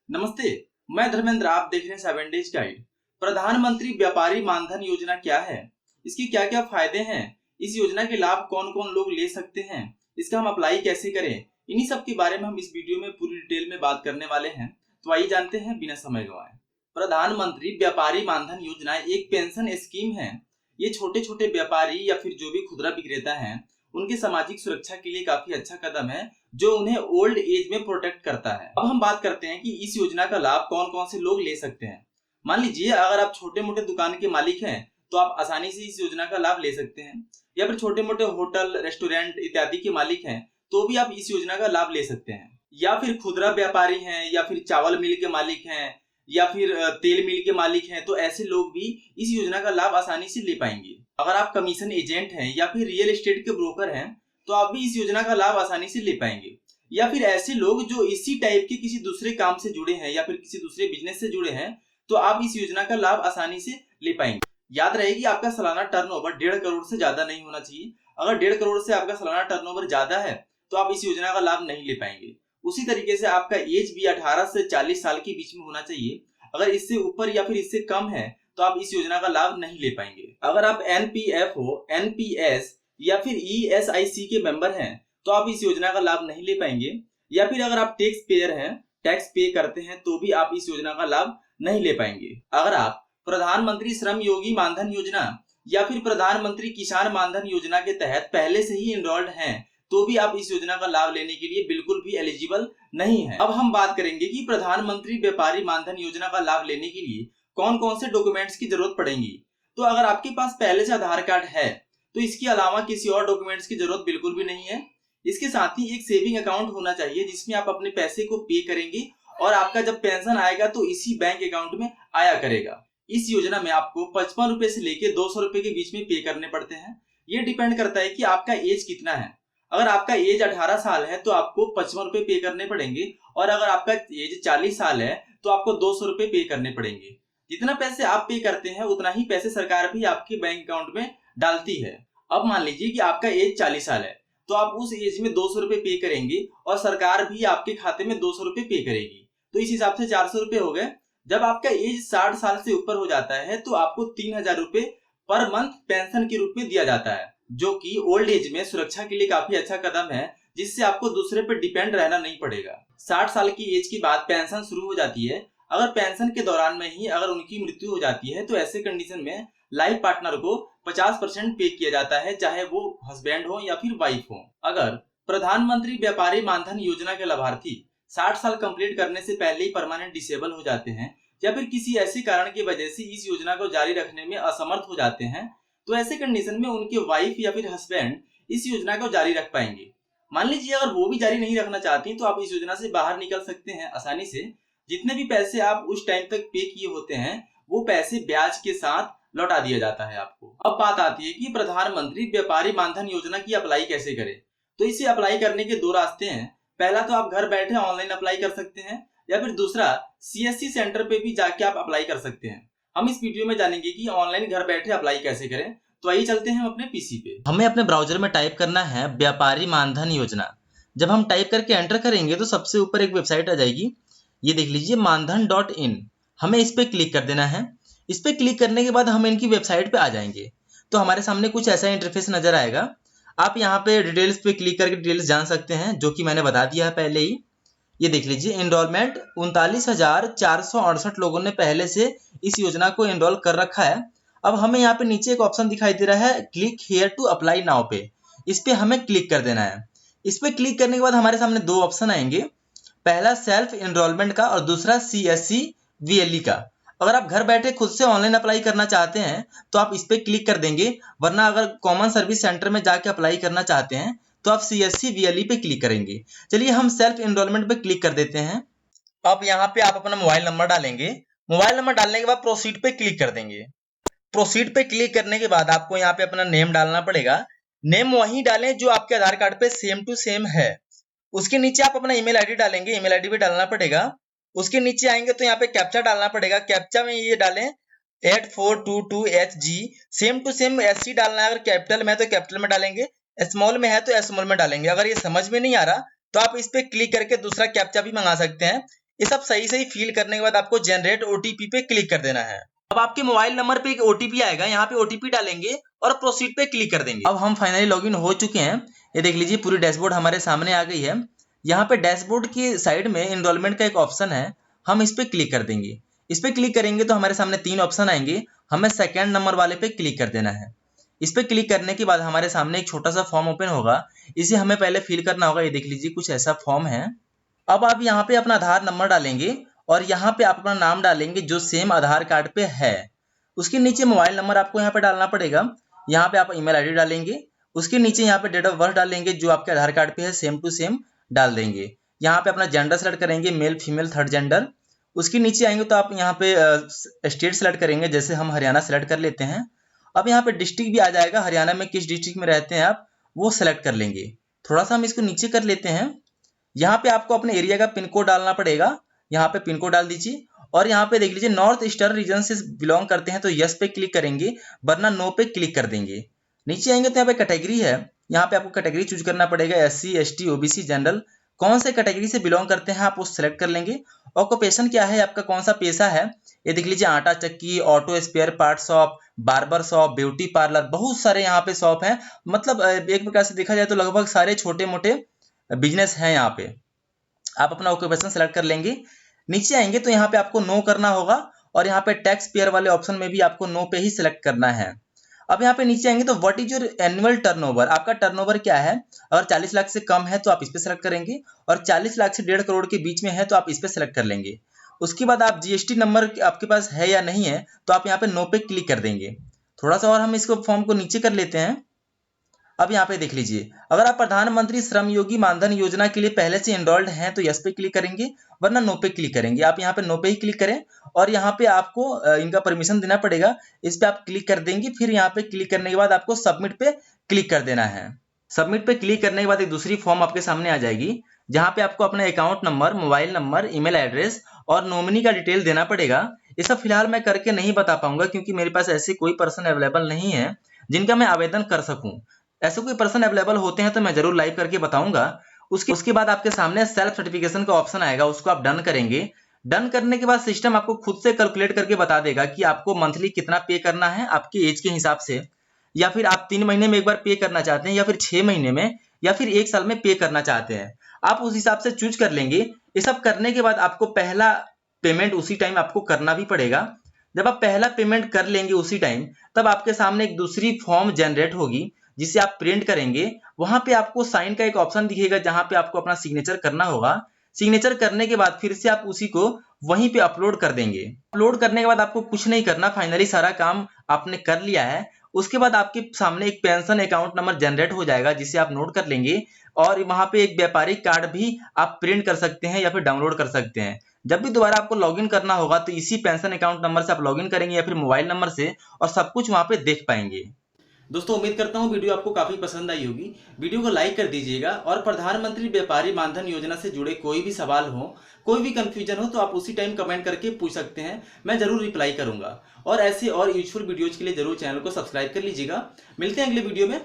नमस्ते, मैं धर्मेंद्र। आप देख रहे हैं 7 डेज गाइड। प्रधानमंत्री व्यापारी मानधन योजना क्या है, इसके क्या क्या फायदे हैं, इस योजना के लाभ कौन कौन लोग ले सकते हैं, इसका हम अप्लाई कैसे करें, इन्हीं सब के बारे में हम इस वीडियो में पूरी डिटेल में बात करने वाले हैं। तो आइए जानते हैं बिना समय गंवाए। प्रधानमंत्री व्यापारी मानधन योजना एक पेंशन स्कीम है। ये छोटे छोटे व्यापारी या फिर जो भी खुदरा विक्रेता हैं, उनकी सामाजिक सुरक्षा के लिए काफी अच्छा कदम है, जो उन्हें ओल्ड एज में प्रोटेक्ट करता है। अब हम बात करते हैं कि इस योजना का लाभ कौन कौन से लोग ले सकते हैं। मान लीजिए अगर आप छोटे मोटे दुकान के मालिक हैं तो आप आसानी से इस योजना का लाभ ले सकते हैं, या फिर छोटे मोटे होटल रेस्टोरेंट इत्यादि के मालिक हैं तो भी आप इस योजना का लाभ ले सकते हैं। या फिर खुदरा व्यापारी हैं, या फिर चावल मिल के मालिक हैं, या फिर तेल मिल के मालिक हैं, तो ऐसे लोग भी इस योजना का लाभ आसानी से ले पाएंगे। अगर आप कमीशन एजेंट हैं या फिर रियल एस्टेट के ब्रोकर हैं तो आप भी इस योजना का लाभ आसानी से ले पाएंगे। या फिर ऐसे लोग जो इसी टाइप के किसी दूसरे काम से जुड़े हैं या फिर किसी दूसरे बिजनेस से जुड़े हैं तो आप इस योजना का लाभ आसानी से ले पाएंगे। याद रहे कि आपका सालाना टर्नओवर 1.5 करोड़ से ज्यादा नहीं होना चाहिए। अगर 1.5 करोड़ से आपका सालाना टर्नओवर ज्यादा है तो आप इस योजना का लाभ नहीं ले पाएंगे। उसी तरीके से आपका एज भी 18 से 40 साल के बीच में होना चाहिए। अगर इससे ऊपर या फिर इससे कम है तो आप इस योजना का लाभ नहीं ले पाएंगे। अगर आप एनपीएफओ, एनपीएस या फिर ईएसआईसी के मेंबर हैं तो आप इस योजना का लाभ नहीं ले पाएंगे। या फिर अगर आप टैक्स पेयर हैं, टैक्स पे करते हैं, तो भी आप इस योजना का लाभ नहीं ले पाएंगे। अगर आप प्रधानमंत्री श्रम योगी मानधन योजना या फिर प्रधानमंत्री किसान मानधन योजना के तहत पहले से ही इनरोल्ड हैं तो भी आप इस योजना का लाभ लेने के लिए बिल्कुल भी एलिजिबल नहीं है। अब हम बात करेंगे कि प्रधानमंत्री व्यापारी मानधन योजना का लाभ लेने के लिए कौन कौन से डॉक्यूमेंट्स की जरूरत पड़ेगी। तो अगर आपके पास पहले से आधार कार्ड है तो इसके अलावा किसी और डॉक्यूमेंट्स की जरूरत बिल्कुल भी नहीं है। इसके साथ ही एक सेविंग अकाउंट होना चाहिए जिसमें आप अपने पैसे को पे करेंगे और आपका जब पेंशन आएगा तो इसी बैंक अकाउंट में आया करेगा। इस योजना में आपको 55 रुपए से लेके 200 रुपए के बीच में पे करने पड़ते हैं। ये डिपेंड करता है कि आपका एज कितना है। अगर आपका एज 18 साल है तो आपको 55 रुपए पे करने पड़ेंगे, और अगर आपका एज 40 साल है तो आपको 200 रुपए पे करने पड़ेंगे। जितना पैसे आप पे करते हैं उतना ही पैसे सरकार भी आपके बैंक अकाउंट में डालती है। अब मान लीजिए कि आपका एज 40 साल है तो आप उस एज में 200 रुपए पे करेंगे और सरकार भी आपके खाते में 200 रुपए पे करेगी, तो इस हिसाब से 400 रुपए हो गए। जब आपका एज 60 साल से ऊपर हो जाता है तो आपको 3000 रुपए पर मंथ पेंशन के रूप में दिया जाता है, जो कि ओल्ड एज में सुरक्षा के लिए काफी अच्छा कदम है, जिससे आपको दूसरे पर डिपेंड रहना नहीं पड़ेगा। 60 साल की एज के बाद पेंशन शुरू हो जाती है। अगर पेंशन के दौरान में ही अगर उनकी मृत्यु हो जाती है तो ऐसे कंडीशन में लाइफ पार्टनर को 50% पे किया जाता है, चाहे वो हस्बैंड हो या फिर वाइफ हो। अगर प्रधानमंत्री व्यापारी मानधन योजना के लाभार्थी 60 साल कंप्लीट करने से पहले ही परमानेंट डिसेबल हो जाते हैं या फिर किसी ऐसे कारण की वजह से इस योजना को जारी रखने में असमर्थ हो जाते हैं, तो ऐसे कंडीशन में उनके वाइफ या फिर हस्बैंड इस योजना को जारी रख पाएंगे। मान लीजिए अगर वो भी जारी नहीं रखना चाहती तो आप इस योजना से बाहर निकल सकते हैं आसानी से। जितने भी पैसे आप उस टाइम तक पे किए होते हैं वो पैसे ब्याज के साथ लौटा दिया जाता है आपको। अब बात आती है कि प्रधानमंत्री व्यापारी मानधन योजना की अप्लाई कैसे करें। तो इसे अप्लाई करने के दो रास्ते हैं। पहला तो आप घर बैठे ऑनलाइन अप्लाई कर सकते हैं, या फिर दूसरा सीएससी सेंटर पे भी जाके आप अप्लाई कर सकते हैं। हम इस वीडियो में जानेंगे कि ऑनलाइन घर बैठे अप्लाई कैसे करें। तो आइए चलते हैं हम अपने पीसी पे। हमें अपने ब्राउजर में टाइप करना है व्यापारी मानधन योजना। जब हम टाइप करके एंटर करेंगे तो सबसे ऊपर एक वेबसाइट आ जाएगी, ये देख लीजिए मानधन.in। हमें इस पे क्लिक कर देना है। इस पे क्लिक करने के बाद हम इनकी वेबसाइट पे आ जाएंगे तो हमारे सामने कुछ ऐसा इंटरफेस नजर आएगा। आप यहाँ पे डिटेल्स पे क्लिक करके डिटेल्स जान सकते हैं, जो कि मैंने बता दिया है पहले ही। ये देख लीजिए एनरोलमेंट 39,468 लोगों ने पहले से इस योजना को एनरोल कर रखा है। अब हमें यहाँ पे नीचे एक ऑप्शन दिखाई दे रहा है click here to apply now पे। इस पे हमें क्लिक कर देना है। इस पे क्लिक करने के बाद हमारे सामने दो ऑप्शन आएंगे, पहला सेल्फ एनरोलमेंट का और दूसरा सीएससी वीएलई का। अगर आप घर बैठे खुद से ऑनलाइन अप्लाई करना चाहते हैं तो आप इस पे क्लिक कर देंगे, वरना अगर कॉमन सर्विस सेंटर में जाके अप्लाई करना चाहते हैं तो आप सीएससी वीएलई पे क्लिक करेंगे। चलिए हम सेल्फ एनरोलमेंट पे क्लिक कर देते हैं। अब यहाँ पे आप अपना मोबाइल नंबर डालेंगे। मोबाइल नंबर डालने के बाद प्रोसीड पे क्लिक कर देंगे। प्रोसीड पे क्लिक करने के बाद आपको यहाँ पे अपना नेम डालना पड़ेगा। नेम वही डालें जो आपके आधार कार्ड पे सेम टू सेम है। उसके नीचे आप अपना ईमेल आईडी डालेंगे, ईमेल आईडी भी डालना पड़ेगा। उसके नीचे आएंगे तो यहाँ पे कैप्चा डालना पड़ेगा। कैप्चा में ये डालें 8422HG। Same to same SC डालना है। अगर कैपिटल में है तो कैपिटल में डालेंगे, स्मॉल में है तो स्मॉल में डालेंगे। अगर ये समझ में नहीं आ रहा तो आप इस पे क्लिक करके दूसरा कैप्चा भी मंगा सकते हैं। ये सब सही सही फिल करने के बाद आपको जनरेट ओटीपी पे क्लिक कर देना है। अब आपके मोबाइल नंबर पे एक ओटीपी आएगा, यहाँ पे ओटीपी डालेंगे और प्रोसीड पे क्लिक कर देंगे। अब हम फाइनली लॉगिन हो चुके हैं। ये देख लीजिए पूरी डैशबोर्ड हमारे सामने आ गई है। यहाँ पे डैशबोर्ड के साइड में एनरोलमेंट का एक ऑप्शन है, हम इस पे क्लिक कर देंगे। इस पे क्लिक करेंगे तो हमारे सामने 3 ऑप्शन आएंगे, हमें सेकेंड नंबर वाले पे क्लिक कर देना है। इस पे क्लिक करने के बाद हमारे सामने एक छोटा सा फॉर्म ओपन होगा, इसे हमें पहले फिल करना होगा। ये देख लीजिए कुछ ऐसा फॉर्म है। अब आप यहाँ पे अपना आधार नंबर डालेंगे और यहाँ पे आप अपना नाम डालेंगे जो सेम आधार कार्ड पे है। उसके नीचे मोबाइल नंबर आपको यहाँ पे डालना पड़ेगा। यहाँ पे आप ईमेल आईडी डालेंगे। उसके नीचे यहाँ पे डेट ऑफ बर्थ डालेंगे जो आपके आधार कार्ड पे है, सेम टू सेम डाल देंगे। यहाँ पे अपना जेंडर सेलेक्ट करेंगे, मेल फीमेल थर्ड जेंडर। उसके नीचे आएंगे तो आप यहाँ पे स्टेट सेलेक्ट करेंगे, जैसे हम हरियाणा सेलेक्ट कर लेते हैं। अब यहाँ पे डिस्ट्रिक्ट भी आ जाएगा, हरियाणा में किस डिस्ट्रिक्ट में रहते हैं आप वो सेलेक्ट कर लेंगे। थोड़ा सा हम इसको नीचे कर लेते हैं। यहाँ पे आपको अपने एरिया का पिन कोड डालना पड़ेगा, यहाँ पे पिन कोड डाल दीजिए। और यहाँ पे देख लीजिए नॉर्थ ईस्टर्न रीजन से बिलोंग करते हैं तो यस पे क्लिक करेंगे, वरना नो पे क्लिक कर देंगे। नीचे आएंगे तो यहाँ पे कैटेगरी है, यहाँ पे आपको कैटेगरी चूज करना पड़ेगा, SC ST OBC जनरल। कौन से कैटेगरी से बिलोंग करते हैं आप वो सिलेक्ट कर लेंगे। ऑक्यूपेशन क्या है आपका, कौन सा पेशा है। ये देख लीजिए आटा चक्की, auto spare part shop, barber shop, beauty parlour, बहुत सारे यहाँ पे शॉप हैं। मतलब एक प्रकार से देखा जाए तो लगभग सारे छोटे मोटे बिजनेस हैं यहाँ पे। आप अपना ऑक्यूपेशन सेलेक्ट कर लेंगे। नीचे आएंगे तो यहाँ पे आपको नो करना होगा और यहाँ पे टैक्स पेयर वाले ऑप्शन में भी आपको नो पे ही सिलेक्ट करना है। अब यहाँ पे नीचे आएंगे तो what is your annual turnover, आपका टर्नओवर क्या है। अगर 40 लाख से कम है तो आप इस पे सेलेक्ट करेंगे और 40 लाख से 1.5 करोड़ के बीच में है तो आप इस पे सेलेक्ट कर लेंगे। उसके बाद आप GST नंबर आपके पास है या नहीं है तो आप यहाँ पे नो पे क्लिक कर देंगे। थोड़ा सा और हम इसको फॉर्म को नीचे कर लेते हैं। अब यहाँ पे देख लीजिए, अगर आप प्रधानमंत्री श्रम योगी मानधन योजना के लिए पहले से एनरोल्ड हैं तो यस पे क्लिक करेंगे, वरना नो पे क्लिक करेंगे। आप यहाँ पे नो पे ही क्लिक करें और यहाँ पे आपको इनका परमिशन देना पड़ेगा। इस पे आप क्लिक कर देंगे। फिर यहाँ पे क्लिक करने के बाद आपको सबमिट पे क्लिक कर देना है। सबमिट पे क्लिक करने के बाद एक दूसरी फॉर्म आपके सामने आ जाएगी, जहाँ पे आपको अपना account number, mobile number, email address और नॉमिनी का डिटेल देना पड़ेगा। ये सब फिलहाल मैं करके नहीं बता पाऊंगा क्योंकि मेरे पास ऐसे कोई पर्सन अवेलेबल नहीं है जिनका मैं आवेदन कर सकूं। ऐसे कोई पर्सन अवेलेबल होते हैं तो मैं जरूर लाइव करके बताऊंगा। उसके बाद आपके सामने सेल्फ सर्टिफिकेशन का ऑप्शन आएगा, उसको आप डन करेंगे। डन करने के बाद सिस्टम आपको खुद से कैलकुलेट करके बता देगा कि आपको मंथली कितना पे करना है आपके एज के हिसाब से, या फिर आप 3 महीने में एक बार पे करना चाहते हैं, या फिर 6 महीने में, या फिर 1 साल में पे करना चाहते हैं। आप उस हिसाब से चूज कर लेंगे। ये सब करने के बाद आपको पहला पेमेंट उसी टाइम आपको करना भी पड़ेगा। जब आप पहला पेमेंट कर लेंगे उसी टाइम, तब आपके सामने एक दूसरी फॉर्म जनरेट होगी जिसे आप प्रिंट करेंगे। वहां पे आपको साइन का एक ऑप्शन दिखेगा जहां पे आपको अपना सिग्नेचर करना होगा। सिग्नेचर करने के बाद फिर से आप उसी को वहीं पे अपलोड कर देंगे। अपलोड करने के बाद आपको कुछ नहीं करना, फाइनली सारा काम आपने कर लिया है। उसके बाद आपके सामने एक पेंशन अकाउंट नंबर जनरेट हो जाएगा जिसे आप नोट कर लेंगे और वहां पे एक व्यापारिक कार्ड भी आप प्रिंट कर सकते हैं या फिर डाउनलोड कर सकते हैं। जब भी दोबारा आपको लॉगिन करना होगा तो इसी पेंशन अकाउंट नंबर से आप लॉगिन करेंगे या फिर मोबाइल नंबर से, और सब कुछ वहां पे देख पाएंगे। दोस्तों उम्मीद करता हूँ वीडियो आपको काफी पसंद आई होगी। वीडियो को लाइक कर दीजिएगा और प्रधानमंत्री व्यापारी मानधन योजना से जुड़े कोई भी सवाल हो, कोई भी कंफ्यूजन हो तो आप उसी टाइम कमेंट करके पूछ सकते हैं, मैं जरूर रिप्लाई करूंगा। और ऐसे और यूजफुल वीडियोज के लिए जरूर चैनल को सब्सक्राइब कर लीजिएगा। मिलते हैं अगले वीडियो में।